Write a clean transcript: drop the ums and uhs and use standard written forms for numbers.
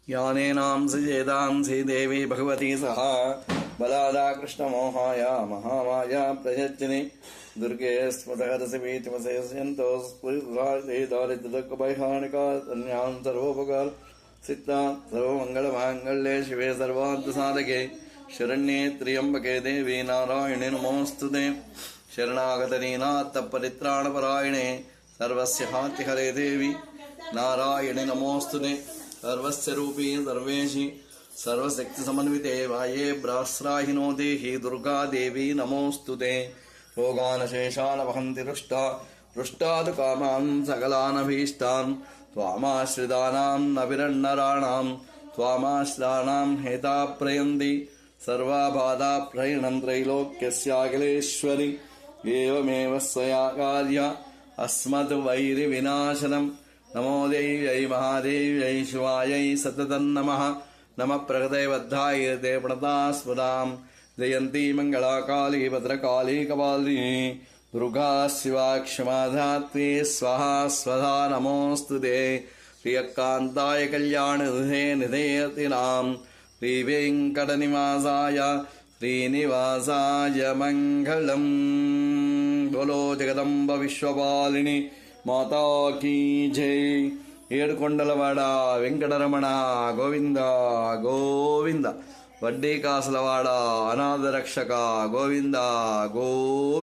यानेनांसि चेतांसि देवी भगवती सहा बलादा कृष्णमोहाय महामाया प्रयच्चिनि दुर्गे स्फुटहरसि वीतिमसेस्यन्तो स्फुरिद्वारिते दारिद्र्यदुःखभयहानिका अन्यान् सर्वोपकार सिद्धा सर्वमङ्गलमाङ्गल्ये शिवे सर्वार्थसाधके शरण्ये त्र्यम्बके देवी नारायणे नमोऽस्तुते शरणागतदीनात्तपरित्राणपरायणे सर्वस्य हातिहरे देवी नारायणे नमोऽस्तुते सर्वस्य रूपी सर्वेशि सर्वशक्तिसमन्विते वाये ब्राह्स्राहिनो देहि दुर्गा देवी नमोऽस्तुते रोगानशेषान् वहन्ति रुष्टात् कामान् सकलानभीष्टान् त्वामाश्रितानां नविरन्नराणां त्वामाश्रितानां हेता प्रयन्ति सर्वाबाधाप्रयणं त्रैलोक्यस्याखिलेश्वरि एवमेव स्वया कार्य अस्मद्वैरिविनाशनम् नमो देव्यै महादेव्यै शिवायै सततं नमः नमः प्रकृते बद्धाय ते प्रणतास्पदां जयन्ती मङ्गलाकाली भद्रकाली कपालिनी दुर्गा शिवा क्षमाधात्री स्वाहा स्वधा नमोऽस्तु ते प्रियकान्ताय कल्याणनिधे निधेयतीनां श्रीवेङ्कटनिवासाय श्रीनिवासाय मङ्गलम् बोलो जगदम्ब विश्वपालिनी माता की जय ఏడుకొండలవాడ వెంకటరమణ గోవింద గోవింద వడ్డీ కాసులవాడ అనాథ రక్షక గోవింద గో